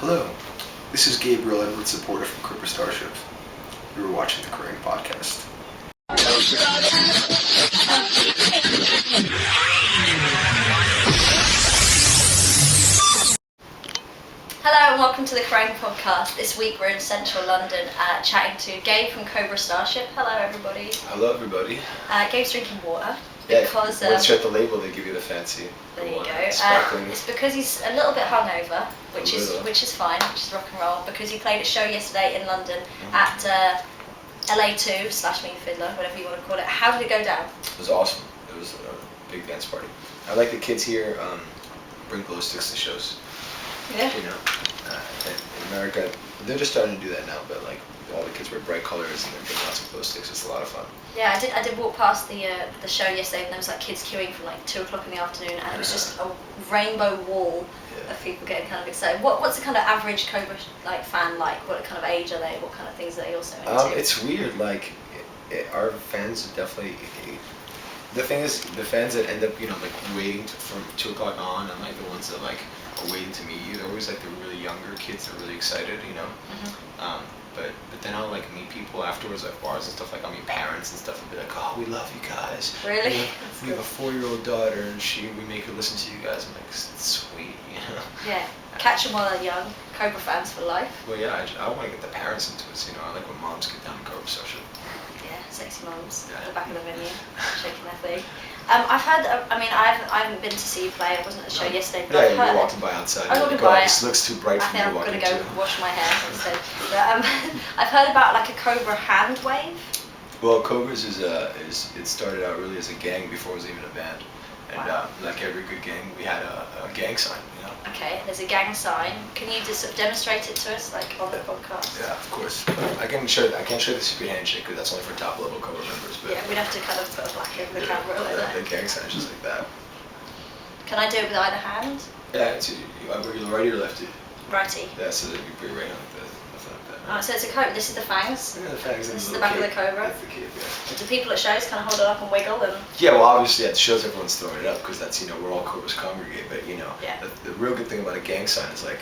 Hello, this is Gabe Saporta from Cobra Starship. You were watching the Kerrang podcast. Hello and welcome to the Kerrang podcast. This week we're in central London chatting to Gabe from Cobra Starship. Hello everybody. Hello everybody. Gabe's drinking water. Yeah, because once you're at the label they give you the fancy. There you water, go. sparkling. It's because he's a little bit hungover, which is fine, which is rock and roll, because he played a show yesterday in London at LA2 / Mean Fiddler, whatever you want to call it. How did it go down? It was awesome. It was a big dance party. I like the kids here bring glow sticks to shows. Yeah. You know, in America, they're just starting to do that now, but like all the kids wear bright colors and they're bringing lots of glow sticks. It's a lot of fun. Yeah, I did walk past the show yesterday and there was like kids queuing from like 2 o'clock in the afternoon and it was just a rainbow wall of people getting kind of excited. What's the kind of average Cobra fan like? What kind of age are they? What kind of things are they also into? It's weird. Like our fans definitely. The thing is, the fans that end up waiting from 2 o'clock on, and like the ones that like are waiting to meet you, they're always like the really younger kids that are really excited, you know. But then I'll like meet people afterwards at bars and stuff. Like I'll meet parents and stuff and be like, oh, we love you guys. Really? We have a 4-year-old daughter and we make her listen to you guys. I'm like, it's sweet, you know. Yeah. Catch them while they're young. Cobra fans for life. Well, yeah, I want to get the parents into it. You know, I like when moms get down to Cobra Starship. Yeah, sexy moms Yeah. at the back of the venue, shaking their thing. I've heard. I haven't been to see you play. I wasn't at the show yesterday, but I've heard. You're walking by outside. I was walking by. This looks too bright I for me think to I'm walk gonna into. go wash my hair instead. But I've heard about like a Cobra hand wave. Well, Cobras it started out really as a gang before it was even a band, and Wow. like every good gang, we had a gang sign, you know. Okay, there's a gang sign. Can you just sort of demonstrate it to us, like on the podcast? Yeah, of course. I can't show the secret handshake because that's only for top level Cobra members. But Yeah, we'd have to kind of put a black over the camera like that. The gang sign is just like that. Can I do it with either hand? Yeah, it's you're righty or lefty. Righty. Yeah, so that you put your right hand like this, nothing like that. Alright, so it's a cobra. This is the fangs. Yeah, the fangs. This is the back of the cobra. That's the cape, yeah. Do people at shows kind of hold it up and wiggle and? Yeah, well, obviously at the shows everyone's throwing it up because that's, you know, we're all Cobras congregate. But you know, Yeah. the real good thing about a gang sign is like,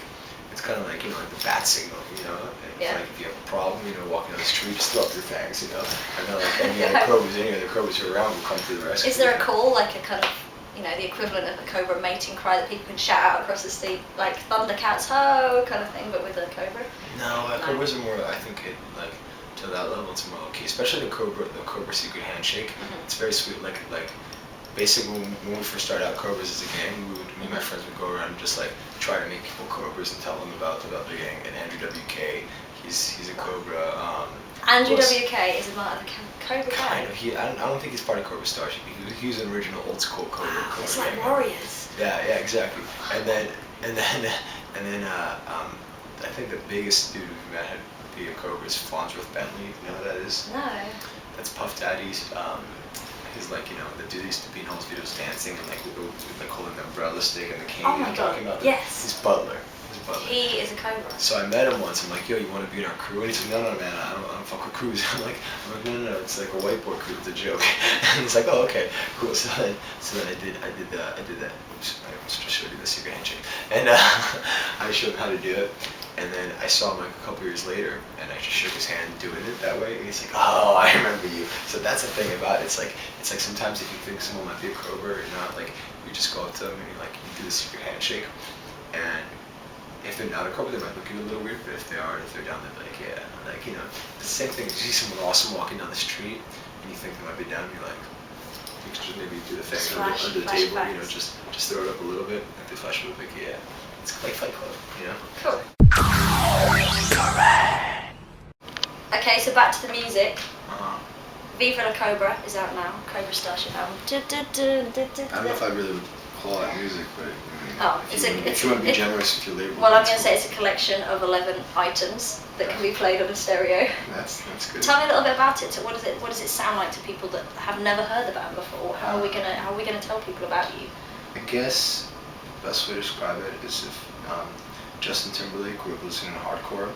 it's kind of like, you know, like the bat signal, you know. Yeah. Like if you have a problem, you know, walking down the street, just throw up your fangs, you know. And then like any other Cobras who are around will come to the rescue. Is there a call, like a kind of, you know, the equivalent of a Cobra mating cry that people can shout out across the street, like Thundercats ho kind of thing, but with a Cobra? No, Cobras are more, I think, like to that level, it's more okay. Especially the Cobra secret handshake. It's very sweet. Like basically when we first started out Cobras as a gang, me and my friends would go around and just like try to make people Cobras and tell them about the gang. And Andrew WK, he's a Cobra. Andrew WK is a part of the Cobra gang. Kind of. I don't think he's part of Cobra Starship. He was an original old school Cobra. Wow, Cobra it's gang. like warriors. Yeah, exactly. And then I think the biggest dude we've met had be a Cobra is Farnsworth Bentley. You know who that is? No. That's Puff Daddy's. He's like, you know, the dude used to be in all his videos dancing and like we like holding the umbrella stick and the cane. Oh my I'm God, talking about. yes. He's Butler. He is a Cobra. So I met him once. I'm like, yo, you want to be in our crew? And he's like, no, man, I don't fuck with crews. I'm like, no, it's like a whiteboard crew. It's a joke. And he's like, oh, okay, cool. So then I did that. Oops, I almost just showed you the secret handshake. And I showed him how to do it. And then I saw him like a couple years later, and I just shook his hand doing it that way. And he's like, oh, I remember you. So that's the thing about it. It's like sometimes if you think someone might be a Cobra or not, like you just go up to them and you do the secret handshake, and if they're not a Cobra, they might look at you a little weird, but if they're down, they're like, yeah. Like, you know, the same thing. You see someone awesome walking down the street, and you think they might be down, you're like, you can just maybe do the thing under the table, you know, just throw it up a little bit. If they flash it up, like, yeah. It's like Fight Club, you know? Cool. Okay, so back to the music. Viva La Cobra is out now. Cobra Starship album. I don't know if I really would call that music, but if you want to be generous with your label. Well, I'm going to say it's a collection of 11 items that can be played on a stereo. That's good. Tell me a little bit about it. So what does it sound like to people that have never heard the band before? How are we gonna tell people about you? I guess the best way to describe it is if Justin Timberlake grew up listening to hardcore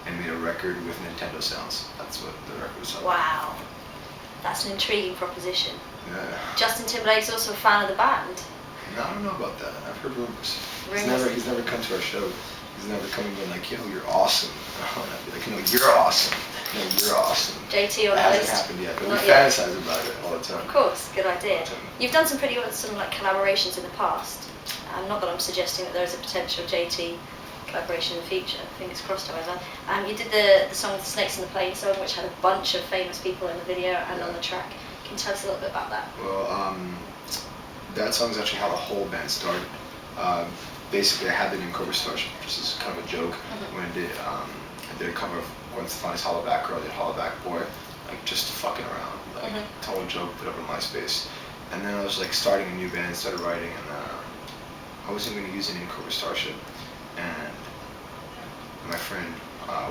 and made a record with Nintendo sounds. That's what the record was about. Wow, that's an intriguing proposition. Yeah. Justin Timberlake's also a fan of the band. No, I don't know about that. I've heard rumors. Rumors? He's never come to our show. He's never come and been like, yo, you're awesome. And I'd be like, no, you're awesome. No, you're awesome. JT on That the hasn't list? happened yet, but we Not yet. fantasize about it all the time. Of course, good idea. All the time. You've done some pretty awesome like collaborations in the past. Not that I'm suggesting that there is a potential JT collaboration in the future. Fingers crossed, however. You did the song with the Snakes in the Plane song, which had a bunch of famous people in the video and on the track. Can you tell us a little bit about that? Well, that song's actually how the whole band started. Basically, I had the name Cobra Starship, which is kind of a joke. When I did a cover of Gwen Stefani's Hollaback Girl, I did Hollaback Boy, like just fucking around, like total joke, put up on MySpace. And then I was like starting a new band, started writing, and I wasn't going to use the name Cobra Starship. And my friend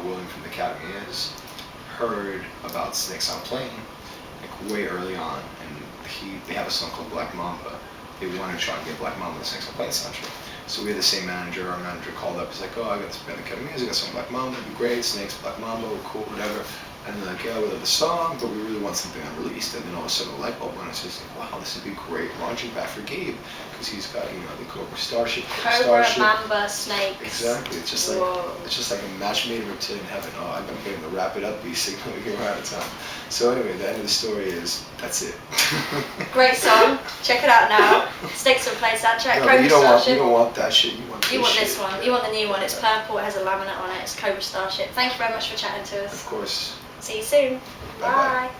William from the Academy has heard about Snakes on Plane like way early on, and they have a song called Black Mamba. They wanted to try and get Black Mamba the Snakes on Plane soundtrack. So we had the same manager. Our manager called up. He's like, "Oh, I got this band, the Academy Music. I got some Black Mamba. It'd be great. Snakes, Black Mamba, cool, whatever." And they're like, "Yeah, we love the song, but we really want something unreleased." And then all of a sudden, a light bulb went. I was like, "Wow, this would be great launching pad for Gabe, because he's got the Cobra Starship, Cobra, Mamba, Snakes. Exactly. It's just like a match made in reptilian heaven. Oh, I'm getting the wrap it up B signal. We're out of time. So anyway, the end of the story is that's it. Great song. Check it out now. Snakes on Plane soundtrack. No, Cobra you Starship. don't want that shit. You want this one. You want the new one. It's purple. It has a laminate on it. It's Cobra Starship. Thank you very much for chatting to us. Of course. See you soon. Bye-bye. Bye.